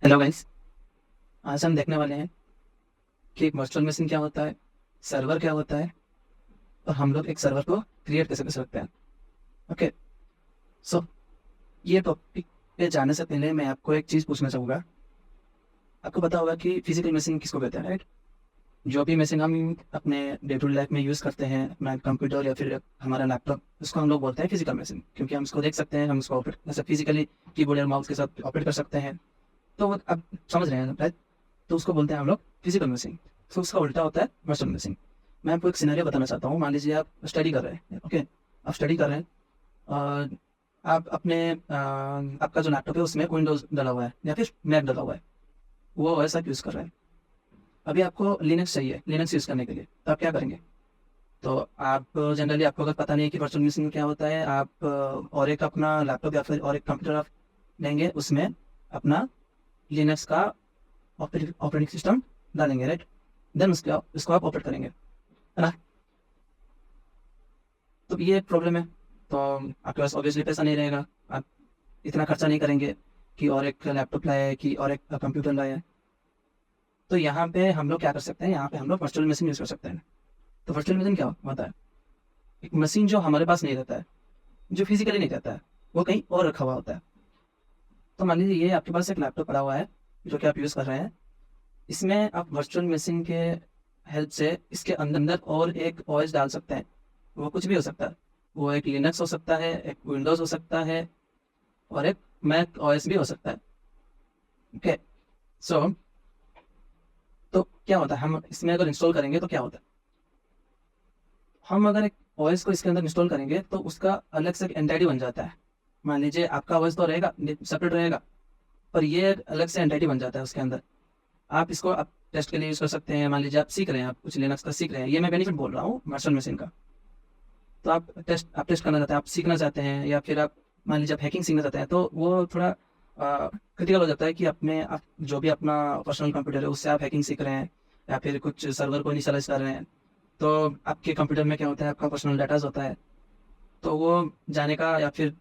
Hello guys. आज हम देखने वाले हैं कि एक वर्चुअल मशीन क्या होता है, सर्वर क्या होता है और हम लोग एक सर्वर को क्रिएट कैसे कर सकते हैं। ओके, सो ये टॉपिक पे जाने से पहले मैं आपको एक चीज़ पूछना चाहूँगा। आपको पता होगा कि फिजिकल मशीन किसको कहते हैं, राइट? जो भी मशीन हम अपने डे टू डे लाइफ में यूज़ करते हैं, अपना कंप्यूटर या फिर हमारा लैपटॉप, उसको हम लोग बोलते हैं फिजिकल मशीन, क्योंकि हम उसको देख सकते हैं, हम उसको ऑपरेट जैसे फिजिकली कीबोर्ड और माउस के साथ ऑपरेट कर सकते हैं। तो अब समझ रहे हैं, राइट? तो उसको बोलते हैं हम लोग फिजिकल मशीन। तो उसका उल्टा होता है वर्चुअल मशीन। मैं आपको एक सिनेरियो बताना चाहता हूँ। मान लीजिए आप स्टडी कर रहे हैं, ओके? आप स्टडी कर रहे हैं और आप अपने आपका जो लैपटॉप है उसमें विंडोज़ डला हुआ है या फिर मैक डला हुआ है, वो ऐसा यूज़ कर रहे हैं। अभी आपको लिनक्स चाहिए, लिनक्स यूज़ करने के लिए, तो आप क्या करेंगे? तो आप जनरली आपको अगर पता नहीं है कि वर्चुअल मशीन क्या होता है, आप और एक अपना लैपटॉप या फिर और एक कंप्यूटर आप लेंगे, उसमें अपना लिनक्स का ऑपरेटिंग सिस्टम डालेंगे, राइट? देन उसको आप ऑपरेट करेंगे, है ना? तो ये एक प्रॉब्लम है। तो आपके पास ऑब्वियसली पैसा नहीं रहेगा, आप इतना खर्चा नहीं करेंगे कि और एक लैपटॉप लाए कि और एक कंप्यूटर लाए। तो यहाँ पे हम लोग क्या कर सकते हैं, यहाँ पे हम लोग वर्चुअल मशीन यूज़ कर सकते हैं। तो वर्चुअल मशीन क्या होता है? एक मशीन जो हमारे पास नहीं रहता है, जो फिजिकली नहीं रहता है, वो कहीं और रखा हुआ होता है। तो मान लीजिए ये आपके पास एक लैपटॉप पड़ा हुआ है जो कि आप यूज़ कर रहे हैं। इसमें आप वर्चुअल मशीन के हेल्प से इसके अंदर और एक ओएस डाल सकते हैं। वो कुछ भी हो सकता है, वो एक लिनक्स हो सकता है, एक विंडोज़ हो सकता है और एक मैक ओएस भी हो सकता है। ओके, सो तो क्या होता है, हम इसमें अगर इंस्टॉल करेंगे तो क्या होता है? हम अगर एक ओएस को इसके अंदर इंस्टॉल करेंगे तो उसका अलग से एक एंटिटी बन जाता है। मान लीजिए आपका ओएस तो रहेगा, सेपरेट रहेगा, पर ये एक अलग से एंटिटी बन जाता है उसके अंदर। आप इसको आप टेस्ट के लिए यूज़ कर सकते हैं। मान लीजिए आप सीख रहे हैं, आप कुछ लिनक्स का सीख रहे हैं, ये मैं बेनिफिट बोल रहा हूँ वर्चुअल मशीन का। तो आप टेस्ट करना चाहते हैं, आप सीखना चाहते हैं, या फिर आप मान लीजिए आप हैकिंग सीखना चाहते हैं, तो वो थोड़ा क्रिटिकल हो जाता है कि आप जो भी अपना पर्सनल कंप्यूटर है उससे आप हैकिंग सीख रहे हैं या फिर कुछ सर्वर को इनिशियलाइज कर रहे हैं। तो आपके कंप्यूटर में क्या होता है, आपका पर्सनल डाटाज होता है, तो वो जाने का या फिर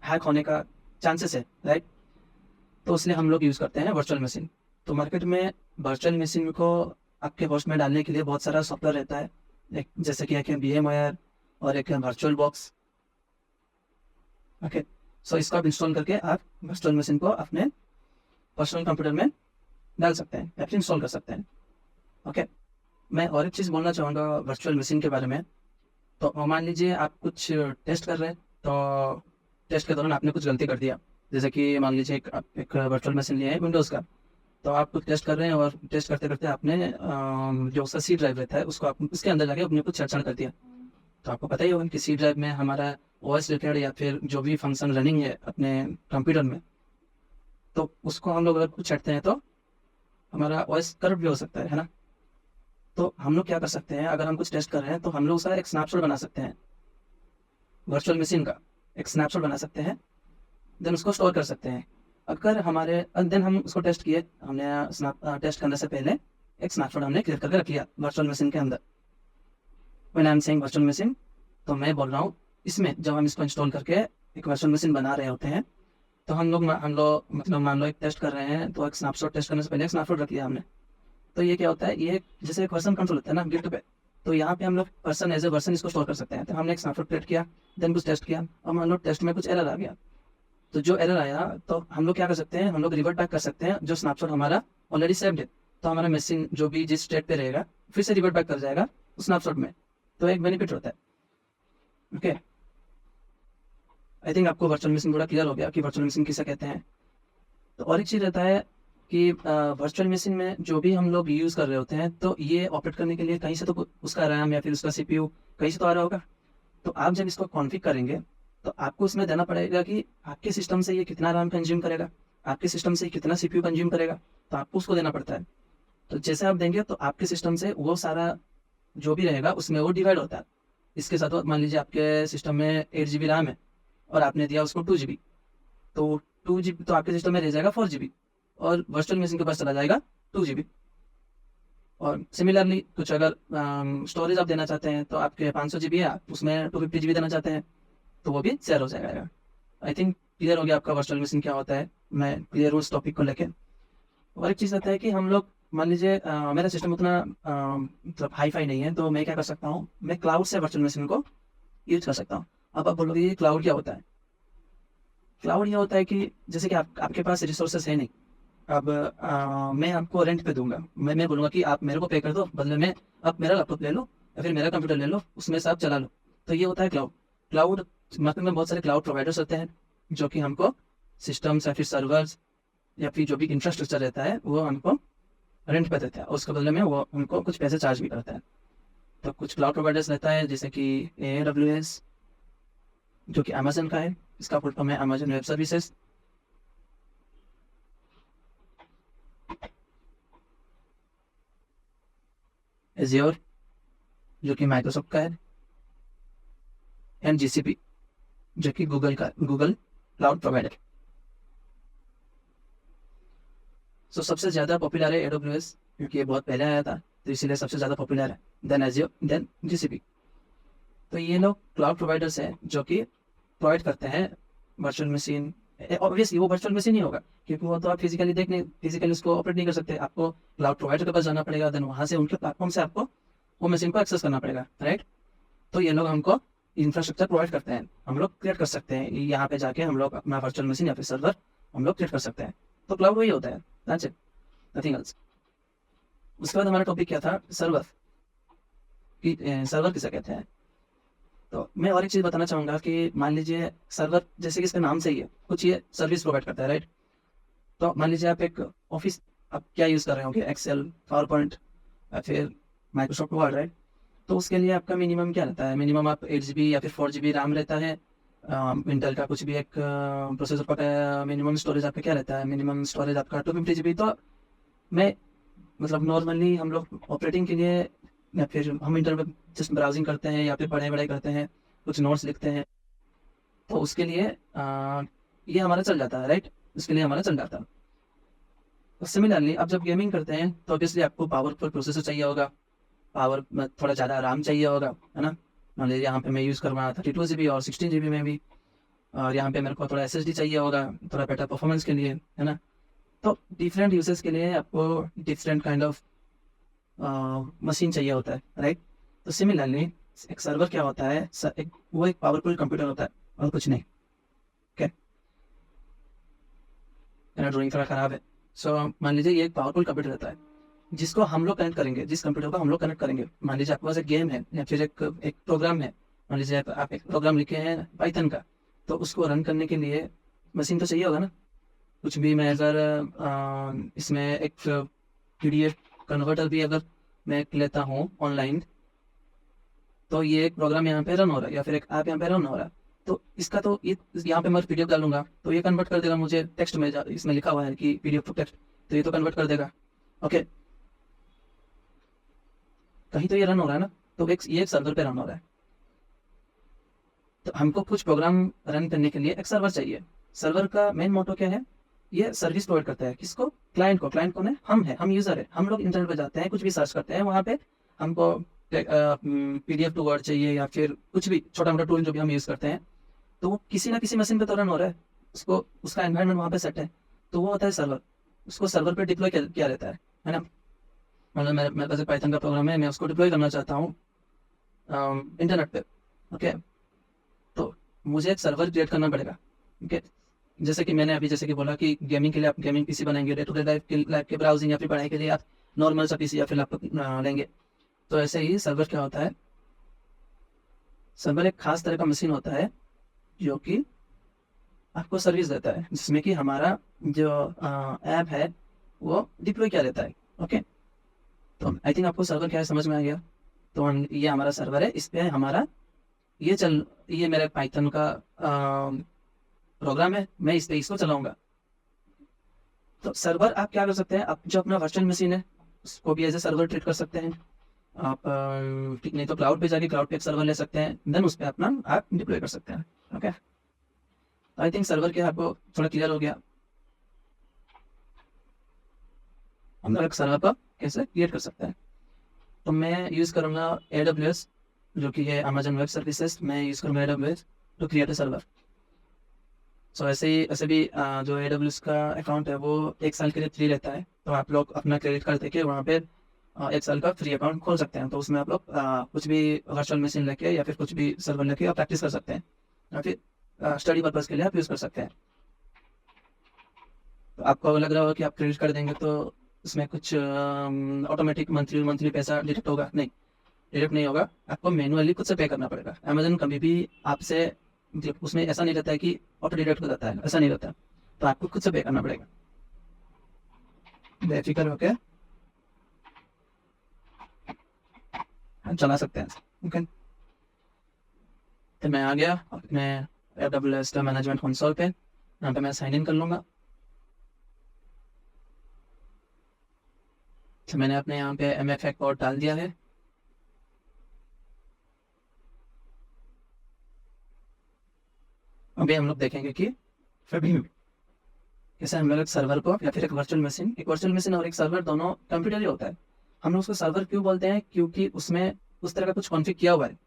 हैक होने का चांसेस है, राइट? तो इसलिए हम लोग यूज़ करते हैं वर्चुअल मशीन। तो मार्केट में वर्चुअल मशीन को आपके होस्ट में डालने के लिए बहुत सारा सॉफ्टवेयर रहता है, एक जैसे कि एक है VMware और एक है वर्चुअल बॉक्स। ओके, सो इसको आप इंस्टॉल करके आप वर्चुअल मशीन को अपने पर्सनल कंप्यूटर में डाल सकते हैं या फिर इंस्टॉल कर सकते हैं। ओके, मैं और एक चीज़ बोलना चाहूँगा वर्चुअल मशीन के बारे में। तो मान लीजिए आप कुछ टेस्ट कर रहे हैं, तो टेस्ट के दौरान आपने कुछ गलती कर दिया। जैसे कि मान लीजिए आप एक वर्चुअल मशीन लिया है विंडोज़ का, तो आप कुछ टेस्ट कर रहे हैं और टेस्ट करते करते आपने जो उसका सी ड्राइव रहता है उसको आप उसके अंदर जाके अपने कुछ छेड़छाड़ कर दिया। तो आपको पता ही होगा कि सी ड्राइव में हमारा ओएस रिलेटेड या फिर जो भी फंक्शन रनिंग है अपने कंप्यूटर में, तो उसको हम लोग अगर कुछ छेड़ते हैं तो हमारा ओएस करप्ट भी हो सकता है ना? तो हम लोग क्या कर सकते हैं, अगर हम कुछ टेस्ट कर रहे हैं तो हम लोग उसका एक स्नैपशॉट बना सकते हैं, वर्चुअल मशीन का एक स्नैपशॉट बना सकते हैं। देन उसको स्टोर कर सकते हैं। अगर हमारे देन हम उसको टेस्ट किए, हमने टेस्ट करने से पहले एक स्नैपशॉट हमने क्लियर करके रख लिया वर्चुअल मशीन के अंदर। When I am saying virtual machine, तो मैं बोल रहा हूँ इसमें जब हम इसको इंस्टॉल करके एक वर्चुअल मशीन बना रहे होते हैं, तो हम लोग मतलब मान लो एक टेस्ट कर रहे हैं, तो एक स्नैपशॉट टेस्ट करने से पहले एक स्नैपशॉट रख लिया हमने। तो ये क्या होता है, ये जैसे एक वर्जन कंट्रोल होता है ना गिट पे, तो यहाँ पे हम लोग पर्सन एज ए वर्जन इसको स्टोर कर सकते हैं। तो हमने एक स्नैपशॉट क्रिएट किया, देन कुछ टेस्ट किया और मान लो टेस्ट में कुछ एरर आ गया। तो जो एरर आया तो हम लोग क्या कर सकते हैं, हम लोग रिवर्ट बैक कर सकते हैं जो स्नैपशॉट हमारा ऑलरेडी सेव्ड है। तो हमारा मशीन जो भी जिस स्टेट पे रहेगा फिर से रिवर्ट बैक कर जाएगा उस स्नैपशॉट में। तो एक बेनिफिट होता है। ओके, आई थिंक आपको वर्चुअल मशीन थोड़ा क्लियर हो गया कि वर्चुअल मशीन किसे कहते हैं। तो और एक चीज़ रहता है कि वर्चुअल मशीन में जो भी हम लोग यूज़ कर रहे होते हैं, तो ये ऑपरेट करने के लिए कहीं से तो उसका रैम या फिर उसका CPU कहीं से तो आ रहा होगा। तो आप जब इसको कॉन्फ़िग करेंगे, तो आपको उसमें देना पड़ेगा कि आपके सिस्टम से ये कितना रैम कंज्यूम करेगा, आपके सिस्टम से कितना CPU कंज्यूम करेगा, तो आपको उसको देना पड़ता है। तो जैसे आप देंगे तो आपके सिस्टम से वो सारा जो भी रहेगा उसमें वो डिवाइड होता है। इसके साथ वो मान लीजिए आपके सिस्टम में 8 GB रैम है और आपने दिया उसको 2 GB, तो 2 GB तो आपके सिस्टम में रह जाएगा 4 GB और वर्चुअल मशीन के पास चला जाएगा 2 GB। और सिमिलरली कुछ अगर स्टोरेज आप देना चाहते हैं, तो आपके 500 GB है, आप उसमें 250 GB देना चाहते हैं, तो वो भी शेयर हो जाएगा। आई थिंक क्लियर हो गया आपका वर्चुअल मशीन क्या होता है। मैं क्लियर हूँ इस टॉपिक को लेके। और एक चीज़ रहता है कि हम लोग मान लीजिए मेरा सिस्टम उतना मतलब हाई फाई नहीं है, तो मैं क्या कर सकता हूँ, मैं क्लाउड से वर्चुअल मशीन को यूज कर सकता हूँ। अब आप बोलोगे ये क्लाउड क्या होता है? क्लाउड ये होता है कि जैसे कि आपके पास रिसोर्सेस है नहीं, अब मैं आपको रेंट पे दूंगा, मैं बोलूँगा कि आप मेरे को पे कर दो, बदले में आप मेरा लैपटॉप ले लो या फिर मेरा कंप्यूटर ले लो, उसमें से आप चला लो। तो ये होता है क्लाउड। क्लाउड मार्केट में बहुत सारे क्लाउड प्रोवाइडर्स होते हैं जो कि हमको सिस्टम्स या फिर सर्वर्स या फिर जो भी इंफ्रास्ट्रक्चर रहता है वो हमको रेंट पे देते हैं, और उसके बदले में वो हमको कुछ पैसे चार्ज भी करते हैं। तो कुछ क्लाउड प्रोवाइडर्स रहता है जैसे कि AWS, जो कि अमेजन का है, इसका फुल फॉर्म है अमेजन वेब सर्विसेज। एज्योर, जो कि माइक्रोसॉफ्ट का है। एंड GCP, जो कि गूगल क्लाउड प्रोवाइडर। सो सबसे ज़्यादा पॉपुलर है AWS, क्योंकि ये बहुत पहले आया था, तो इसीलिए सबसे ज़्यादा पॉपुलर है। Then Azure, then GCP। तो ये लोग क्लाउड प्रोवाइडर्स हैं जो कि प्रोवाइड करते हैं वर्चुअल मशीन। ऑब्वियसली वो वर्चुअल मशीन ही होगा, क्योंकि वो तो आप फिजिकली उसको ऑपरेट नहीं कर सकते। आपको क्लाउड प्रोवाइडर के पास जाना पड़ेगा, देन वहाँ से उनके प्लेटफॉर्म से आपको वो मशीन को एक्सेस करना पड़ेगा, राइट। तो ये लोग हमको इंफ्रास्ट्रक्चर प्रोवाइड करते हैं, हम लोग क्रिएट कर सकते हैं यहाँ पे जाके, हम लोग अपना वर्चुअल मशीन या फिर सर्वर हम लोग क्रिएट कर सकते हैं। तो क्लाउड वही होता है, दैट्स इट, नथिंग एल्स। उसके बाद हमारा टॉपिक क्या था, सर्वर कि सर्वर किसे कहते हैं। तो मैं और एक चीज़ बताना चाहूँगा कि मान लीजिए सर्वर, जैसे कि इसका नाम से ही है, कुछ ये सर्विस प्रोवाइड करता है, राइट। तो मान लीजिए आप एक ऑफिस, आप क्या यूज़ कर रहे होंगे, एक्सेल, पावर पॉइंट या फिर माइक्रोसॉफ्ट वर्ड, राइट। तो उसके लिए आपका मिनिमम क्या रहता है, मिनिमम आप 8 GB या फिर 4 GB रैम रहता है। इंटेल का कुछ भी एक प्रोसेसर का मिनिमम स्टोरेज आपका क्या रहता है, मिनिमम स्टोरेज आपका 250 GB। तो मैं मतलब नॉर्मली हम लोग ऑपरेटिंग के लिए या फिर हम इंटरनेट जस्ट ब्राउजिंग करते हैं या फिर पढ़ाई वढ़ाई करते हैं, कुछ नोट्स लिखते हैं, तो उसके लिए ये हमारा चल जाता है, राइट। उसके लिए हमारा चल जाता है। तो सिमिलरली आप जब गेमिंग करते हैं तो ऑब्वियसली आपको पावरफुल प्रोसेसर चाहिए होगा, पावर में थोड़ा ज़्यादा आराम चाहिए होगा, है ना। मान लीजिए यहाँ पे मैं यूज़ कर रहा था 32 GB और 16 GB में भी, और यहाँ पे मेरे को थोड़ा SSD चाहिए होगा थोड़ा बेटर परफॉर्मेंस के लिए, है ना। तो डिफरेंट यूसेस के लिए आपको डिफरेंट काइंड ऑफ मशीन चाहिए होता है, राइट। तो सिमिलरली एक सर्वर क्या होता है, वो एक पावरफुल कंप्यूटर होता है और कुछ नहीं। ओके, मेरा ड्राइंग थोड़ा ख़राब है। सो मान लीजिए ये एक पावरफुल कंप्यूटर रहता है जिसको हम लोग कनेक्ट करेंगे, जिस कंप्यूटर को हम लोग कनेक्ट करेंगे। मान लीजिए आपके पास एक गेम है या फिर एक प्रोग्राम है। मान लीजिए आप एक प्रोग्राम लिखे हैं पाइथन का, तो उसको रन करने के लिए मशीन तो चाहिए होगा ना। कुछ भी मैं अगर इसमें एक PDF कन्वर्टर भी अगर मैं लेता हूँ ऑनलाइन, तो ये एक प्रोग्राम यहाँ पे रन हो रहा है या फिर एक ऐप यहाँ पे रन हो रहा है। तो इसका तो ये यहाँ पे मैं PDF डालूंगा तो ये कन्वर्ट कर देगा मुझे टेक्स्ट में, इसमें लिखा हुआ है कि PDF टू टेक्स्ट, तो ये तो कन्वर्ट कर देगा। ओके, कहीं तो ये रन हो रहा है ना, तो ये एक सर्वर पे रन हो रहा है। तो हमको कुछ प्रोग्राम रन करने के लिए एक सर्वर चाहिए। सर्वर का मेन मोटो क्या है, ये सर्विस प्रोवाइड करता है किसको, क्लाइंट को। क्लाइंट कौन है, हम है, हम यूजर है। हम लोग इंटरनेट पे जाते हैं, कुछ भी सर्च करते हैं, वहाँ पे हमको PDF टू वर्ड चाहिए या फिर कुछ भी छोटा मोटा टूल जो भी हम यूज़ करते हैं, तो वो किसी ना किसी मशीन पे तो रन हो रहा है, उसको उसका एनवायरनमेंट वहाँ पे सेट है, तो वो होता है सर्वर। उसको सर्वर पे डिप्लॉय किया रहता है ना। मतलब मेरे पास एक पाइथन का प्रोग्राम है, मैं उसको डिप्लॉय करना चाहता हूँ इंटरनेट पे। ओके, तो मुझे एक सर्वर क्रिएट करना पड़ेगा। ओके, जैसे कि मैंने अभी जैसे कि बोला कि गेमिंग के लिए आप गेमिंग PC बनाएंगे, डे टू डे लाइफ के ब्राउजिंग या फिर पढ़ाई के लिए आप नॉर्मल सा PC या फिर लैपटॉप लेंगे। तो ऐसे ही सर्वर क्या होता है, सर्वर एक खास तरह का मशीन होता है जो कि आपको सर्विस देता है, जिसमें कि हमारा जो ऐप है वो डिप्लॉय किया रहता है। ओके, तो आई थिंक आपको सर्वर क्या है समझ में आ गया। तो ये हमारा सर्वर है, इस पे हमारा ये मेरा पाइथन का प्रोग्राम है, मैं इस पे इसको चलाऊंगा। तो सर्वर आप क्या कर सकते हैं, आप जो अपना वर्चुअल मशीन है उसको भी एज ए सर्वर ट्रीट कर सकते हैं आप। नहीं तो क्लाउड पे जाके क्लाउड पे एक सर्वर ले सकते हैं, देन उस पर अपना ऐप डिप्लॉय कर सकते हैं। ओके, आई थिंक सर्वर के आपको थोड़ा क्लियर हो गया, हम लोग एक सर्वर को कैसे क्रिएट कर सकते हैं। तो मैं यूज़ करूँगा AWS, जो कि है अमेजन वेब सर्विसेज। मैं यूज़ करूँगा AWS to create a server. So ऐसे भी जो AWS का अकाउंट है वो 1 साल के लिए फ्री रहता है, तो आप लोग अपना क्रेडिट कार्ड देके वहाँ पे 1 साल का फ्री अकाउंट खोल सकते हैं। तो उसमें आप लोग कुछ भी वर्चुअल मशीन लेके या फिर कुछ भी सर्वर लेके आप प्रैक्टिस कर सकते हैं, या फिर स्टडी पर्पज़ के लिए आप यूज़ कर सकते हैं। तो आपको लग रहा होगा कि आप क्रेडिट कार्ड देंगे तो उसमें कुछ ऑटोमेटिक मंथली मंथली पैसा डिडक्ट होगा, नहीं, डिडक्ट नहीं होगा, आपको मैनुअली खुद से पे करना पड़ेगा। अमेज़न कभी भी आपसे मतलब उसमें ऐसा नहीं रहता है कि ऑटो डिडक्ट हो जाता है, ऐसा नहीं रहता। तो आपको खुद से पे करना पड़ेगा। बेफिक्र होके हम चला सकते हैं। ओके, तो मैं आ गया अपने AWS का मैनेजमेंट कंसोल पे, यहाँ पे मैं साइन इन कर लूँगा। तो मैंने अपने यहाँ पे MFA कोड डाल दिया है। अभी हम लोग देखेंगे कि फिर भी जैसे हम लोग एक सर्वर को या फिर एक वर्चुअल मशीन और एक सर्वर दोनों कंप्यूटर ही होता है। हम लोग उसको सर्वर क्यों बोलते हैं? क्योंकि उसमें उस तरह का कुछ कॉन्फ़िग किया हुआ है।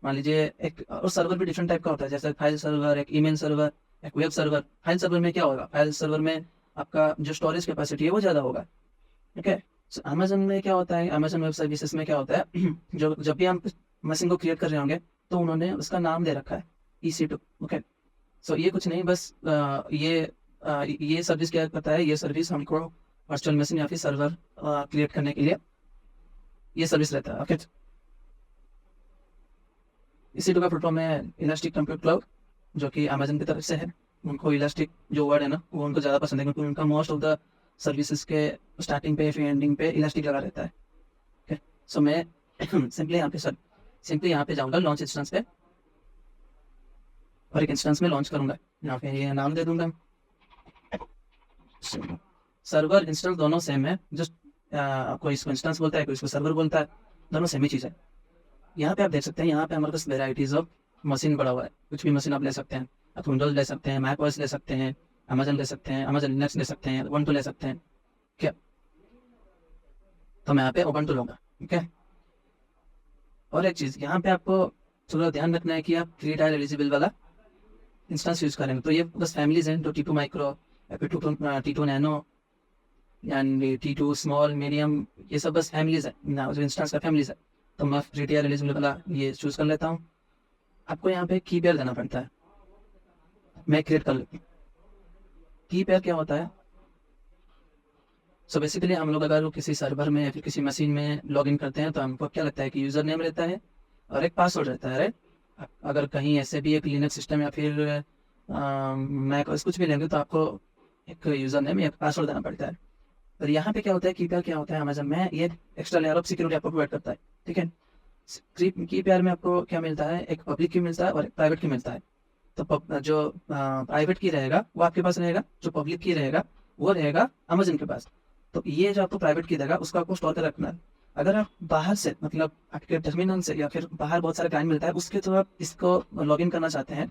मान लीजिए एक और सर्वर भी डिफरेंट टाइप का होता है, जैसे फाइल सर्वर, एक ईमेल सर्वर, एक वेब सर्वर। फाइल सर्वर में क्या होगा? फाइल सर्वर में आपका जो स्टोरेज कैपेसिटी है वो ज़्यादा होगा। ठीक है? सो अमेज़न में क्या होता है, अमेज़न वेब सर्विसेज़ में क्या होता है जो जब भी हम मशीन को क्रिएट कर रहे होंगे तो उन्होंने उसका नाम दे रखा है EC2। ओके? सो ये कुछ नहीं, बस ये सर्विस क्या करता है, ये सर्विस हमको वर्चुअल मशीन या फिर सर्वर क्रिएट करने के लिए ये सर्विस रहता है। ओके, इसी का फुल फॉर्म है इलास्टिक कंप्यूट क्लाउड, जो कि अमेजन की तरफ से है। उनको इलास्टिक जो वर्ड है ना वो उनको ज़्यादा पसंद है, क्योंकि उनका मोस्ट ऑफ द सर्विसेज के स्टार्टिंग पे फिर एंडिंग पे इलास्टिक लगा रहता है। ओके, सो मैं सिंपली यहाँ पे जाऊँगा लॉन्च इंस्टेंस पे, और एक इंस्टेंस में लॉन्च करूँगा। यहाँ पे ये नाम दे दूँगा। सर्वर इंस्टेंस दोनों सेम है, जस्ट कोई इसको इंस्टेंस बोलता है, कोई इसको सर्वर बोलता है, दोनों सेम ही चीज़ है। यहाँ पे आप देख सकते हैं, यहाँ पे हमारे पास वेराइटीज़ ऑफ मशीन पड़ा हुआ है। कुछ भी मशीन आप ले सकते हैं, आप विंडोज़ ले सकते हैं, मैक ओएस ले सकते हैं, अमेजन ले सकते हैं, अमेजन लिनक्स ले सकते हैं, उबंटू ले सकते हैं। ठीक है, तो मैं यहाँ पे उबंटू लूँगा। ठीक है, और एक चीज़ यहाँ पे आपको थोड़ा ध्यान रखना है कि आप फ्री ट्रायल एलिजिबल वाला इंस्टेंस यूज़ करेंगे। तो ये बस फैमिलीज़ हैं, तो T2 माइक्रो या फिर T2 nano and T2 small medium, ये सब बस फैमिलीज़ है ना, जो इंस्टेंस का फैमिलीज़ है। तो मैं फ्री ट्रायल एलिजिबल वाला ये चूज़ कर लेता हूँ। आपको यहाँ पे की पेयर देना पड़ता है, मैं क्रिएट कर लेती हूँ। की पेयर क्या होता है? सो बेसिकली हम लोग अगर किसी सर्वर में या फिर किसी मशीन में लॉगिन करते हैं तो हमको क्या लगता है कि यूज़र नेम रहता है और एक पासवर्ड रहता है, राइट? अगर कहीं ऐसे भी एक लिनक्स सिस्टम या फिर मैक ओएस कुछ भी लेंगे तो आपको एक यूज़र नेम या पासवर्ड देना पड़ता है। पर यहाँ पे क्या होता है, की पेयर क्या होता है अमेज़न में, ये एक्स्ट्रा लेयर ऑफ सिक्योरिटी आपको प्रोवाइड करता है। ठीक है, की पेयर में आपको क्या मिलता है, एक पब्लिक की मिलता है और एक प्राइवेट की मिलता है। तो जो प्राइवेट की रहेगा वो आपके पास रहेगा, जो पब्लिक की रहेगा वो रहेगा अमेज़न के पास। तो ये जो आपको प्राइवेट की देगा उसको आपको स्टोर कर रखना है। अगर आप बाहर से मतलब आपके टर्मिनल से या फिर बाहर बहुत सारे क्लाइंट मिलता है उसके थ्रू आप इसको लॉगिन करना चाहते हैं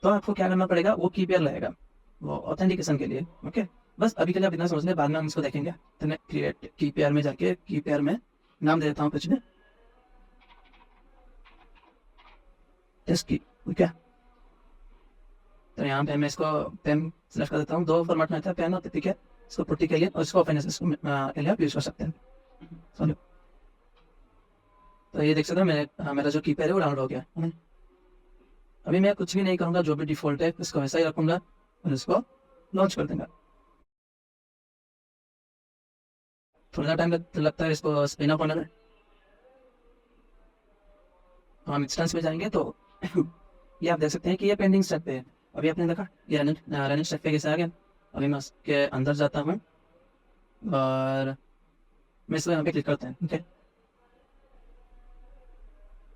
तो आपको क्या करना पड़ेगा, वो की पेयर रहेगा वो ऑथेंटिकेशन के लिए। ओके, बस अभी के लिए आप इतना समझ लें, बाद में हम इसको देखेंगे। तो मैं क्रिएट की पेयर में जाके की पेयर में नाम दे देता हूँ कुछ भी, टेस्ट की। ठीक है, तो यहाँ पे मैं इसको पेन सेलेक्ट कर देता हूँ। दो फॉर्मेट में आता है, पेन और ठीक है, इसको पुट्टी के लिए और इसको ओपन के लिए आप यूज़ कर सकते हैं। समझो, तो ये देख सकते हैं मेरा जो कीपैड है वो डाउनलोड हो गया है। अभी मैं कुछ भी नहीं करूँगा, जो भी डिफ़ॉल्ट है इसको वैसा ही रखूँगा और इसको लॉन्च कर दूँगा। थोड़ा सा टाइम लगता है इसको स्पिन अप होने में। तो हम इंस्टेंस में जाएंगे तो ये आप देख सकते हैं कि ये पेंडिंग स्टेप पे है। अभी आपने देखा ये रनिंग स्टेप पे कैसे आ गया। अभी मैं उसके अंदर जाता हूँ और मैं इसको यहाँ पे क्लिक करता हूँ। ठीक है,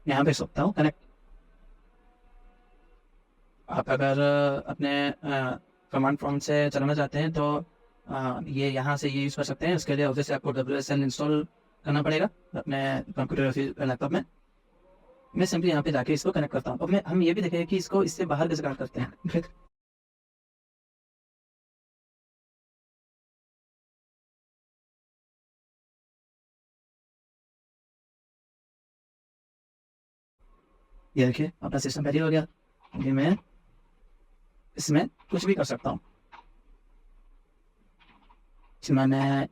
यहाँ पे सकता हूँ कनेक्ट। आप अगर अपने कमांड प्रॉम्प्ट से चलाना चाहते हैं तो ये यहाँ से ये यूज़ कर सकते हैं। उसके लिए ऑब्वियसली आपको WSL इंस्टॉल करना पड़ेगा अपने कंप्यूटर या फिर लैपटॉप में। मैं सिंपली यहाँ पे जाके इसको कनेक्ट करता हूँ। अब मैं हम ये भी देखेंगे कि इसको इससे बाहर कैसे कनेक्ट करते हैं। ये देखिए अपना सिस्टम रेडी हो गया। अभी मैं इसमें कुछ भी कर सकता हूँ। इसमें मैं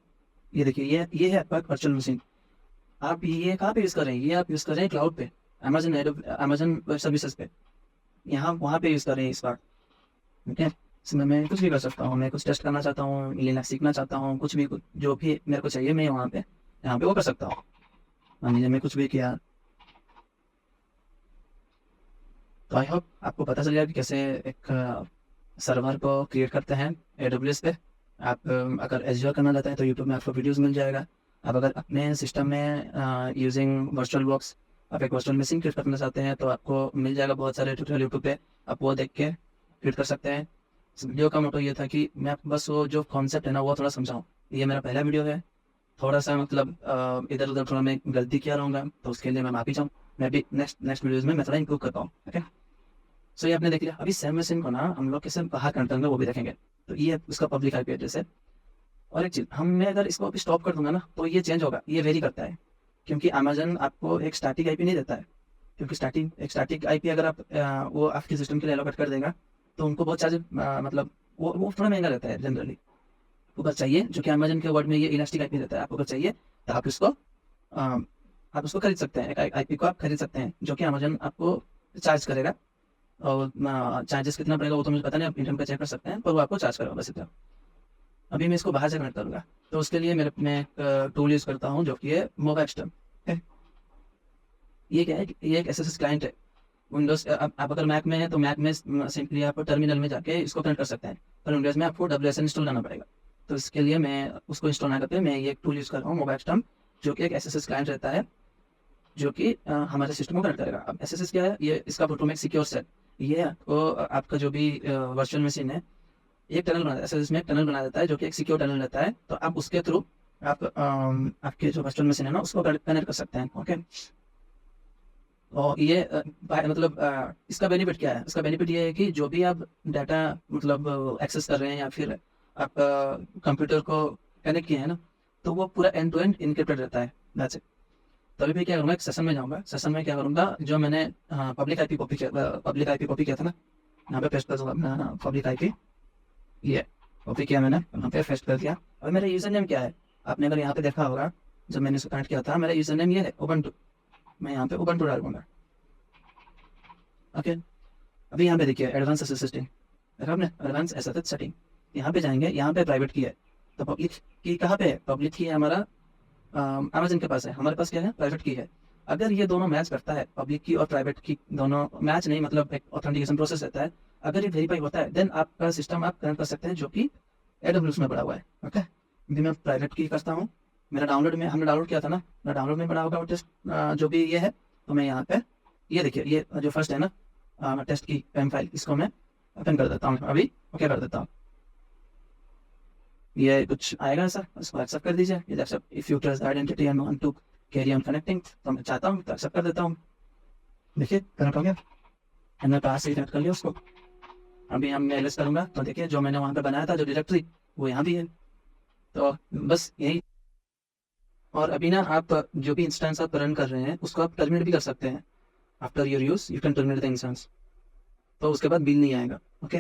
ये देखिए, ये है आपका वर्चुअल मशीन। आप ये कहाँ पे यूज़ कर रहे हैं? ये आप यूज़ कर रहे हैं क्लाउड पे, अमेजन वेब सर्विसेज पे, यहाँ वहाँ पे यूज़ कर रहे हैं इस बार। ठीक है, इसमें मैं कुछ भी कर सकता हूँ। मैं कुछ टेस्ट करना चाहता हूँ, लिनक्स सीखना चाहता हूँ, कुछ भी जो भी मेरे को चाहिए मैं वहाँ पे यहाँ पे वो कर सकता हूँ। मान लीजिए मैं कुछ भी किया, तो आई होप आपको पता चल गया कि कैसे एक सर्वर को क्रिएट करते हैं AWS पे। आप अगर एज्योर करना चाहते हैं तो यूट्यूब में आपको वीडियोस मिल जाएगा। आप अगर अपने सिस्टम में यूजिंग वर्चुअल बॉक्स आप एक वर्चुअल मशीन क्रिएट करना चाहते हैं तो आपको मिल जाएगा बहुत सारे ट्यूटोरियल यूट्यूब पे, आप वो देख के क्रिएट कर सकते हैं। इस वीडियो का मोटो ये था कि मैं आपको बस वो जो कॉन्सेप्ट है ना वो थोड़ा समझाऊँ। ये मेरा पहला वीडियो है, थोड़ा सा मतलब इधर उधर थोड़ा मैं गलती किया रहूँगा तो उसके लिए मैं माफ़ी चाहूँ। मैं भी नेक्स्ट वीडियोज़ में मैं थोड़ा इंप्रूव कर पाऊँ। ओके, सो ये आपने देख लिया। अभी सेम मशीन को ना हम लोग कैसे बाहर कनेक्ट करेंगे वो भी देखेंगे। तो ये उसका पब्लिक IP एड्रेस है। और एक चीज़, मैं अगर इसको अभी स्टॉप कर दूंगा ना तो ये चेंज होगा, ये वेरी करता है, क्योंकि अमेजन आपको एक स्टैटिक IP नहीं देता है। क्योंकि स्टैटिक IP अगर आप वो आपके सिस्टम के लिए एलोकेट कर देगा तो उनको बहुत चार्ज मतलब वो थोड़ा महंगा रहता है जनरली। अगर चाहिए, जो कि अमेजन के वर्ड में ये इलास्टिक IP देता है, आपको अगर चाहिए तो आप उसको खरीद सकते हैं। एक IP को आप खरीद सकते हैं जो कि अमेजन आपको चार्ज करेगा। और चार्जेस कितना पड़ेगा वो तो मुझे पता नहीं, आप इंटरनेट पर चेक कर सकते हैं, पर वो आपको चार्ज करेगा बस इतना। अभी मैं इसको बाहर से कनेक्ट करूँगा तो उसके लिए मैं एक टूल यूज़ करता हूँ जो कि है मोबाइल। ये क्या है? ये एक SSH क्लाइंट है। विंडोज़ आप अगर मैक में है तो मैक में सिंपली आप टर्मिनल में जाके इसको कनेक्ट कर सकते हैं, पर विंडोज़ में आपको WSN इंस्टॉल करना पड़ेगा। तो इसके लिए मैं उसको इंस्टॉल ना करके मैं ये एक टूल यूज़ कर रहा हूँ मोबाइल, जो कि एक SSH क्लाइंट रहता है जो कि हमारे सिस्टम को कनेक्ट करेगा। अब SSH क्या है? ये इसका फुल फॉर्म है सिक्योर सेल। ये आपको आपका जो भी वर्चुअल मशीन है एक टनल बना देता है, SSH में एक टनल बना देता है जो कि एक सिक्योर टनल रहता है। तो आप उसके थ्रू आप आपके जो वर्चुअल मशीन है ना उसको कनेक्ट कर सकते हैं। ओके, और ये इसका बेनिफिट क्या है? इसका बेनिफिट ये है कि जो भी आप डाटा मतलब एक्सेस कर रहे हैं या फिर आप कंप्यूटर को कनेक्ट किए हैं ना, तो वो पूरा एंड टू एंड इनक्रिप्टेड रहता है। That's it. तभी मैं क्या करूँगा, एक सेशन में जाऊँगा। सेशन में क्या करूँगा, जो मैंने पब्लिक IP कॉपी किया था ना, यहाँ पे पेस्ट कर दूँगा अपना पब्लिक IP। ये कॉपी किया मैंने, यहाँ पे पेस्ट कर दिया। और मेरा यूज़र नेम क्या है? आपने अगर यहाँ पे देखा होगा जब मैंने इसको कनेक्ट किया था, मेरा यूज़र नेम ये है उबंटू। मैं यहाँ पे उबंटू डाल दूँगा। ओके, अभी यहाँ पे देखिए एडवांस SSH सेटिंग, देखा आपने एडवांस SSH सेटिंग। यहाँ पे जाएंगे, यहाँ पे प्राइवेट की है। तो पब्लिक की कहाँ पे है? पब्लिक की है हमारा अमेजन के पास है, हमारे पास क्या है? प्राइवेट की है। अगर ये दोनों मैच करता है, पब्लिक की और प्राइवेट की दोनों मैच नहीं, मतलब एक ऑथेंटिकेशन प्रोसेस रहता है, अगर ये वेरीफाई होता है देन आपका सिस्टम आप कनेक्ट कर सकते हैं जो कि AWS में पड़ा हुआ है। ओके, अभी मैं प्राइवेट की करता हूँ। मेरा डाउनलोड में हमने डाउनलोड किया था ना, मेरा डाउनलोड में पड़ा होगा वो टेस्ट जो भी ये है। तो मैं यहाँ पे ये देखिए, ये जो फर्स्ट है ना टेस्ट की PEM फाइल, इसको मैं ओपन कर देता हूँ अभी। ओके कर देता हूँ। ये कुछ आएगा ऐसा, इसको एक्सेप्ट कर दीजिए। ये accept if you trust identity and want to carry on connecting, तो मैं चाहता हूँ तो एक्सेप्ट कर देता हूँ। देखिए कनेक्ट हो गया, मैंने पास से कनेक्ट कर लिया उसको। अभी हम मैं लिस्ट करूँगा तो देखिए जो मैंने वहाँ पे बनाया था जो डायरेक्टरी वो यहाँ भी है। तो बस यही। और अभी ना आप जो भी इंस्टेंस आप रन कर रहे हैं उसको आप टर्मिनेट भी कर सकते हैं। After your use you can terminate the instance, तो उसके बाद बिल नहीं आएगा। ओके,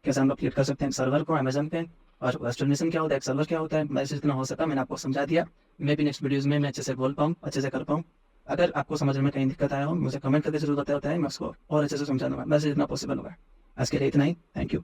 कैसे हम लोग क्रिएट कर सकते हैं सर्वर को अमेजन पे, और वर्चुअल मशीन क्या होता है, एक सर्वर क्या होता है, मैं जितना हो सका मैंने आपको समझा दिया। मे भी नेक्स्ट वीडियोज़ में मैं अच्छे से बोल पाऊँ, अच्छे से कर पाऊँ। अगर आपको समझने में कहीं दिक्कत आया हो मुझे कमेंट करके जरूर बताया होता है, मैं उसको और अच्छे से समझा दूँगा, बस जितना पॉसिबल होगा। आज के लिए इतना ही, थैंक यू।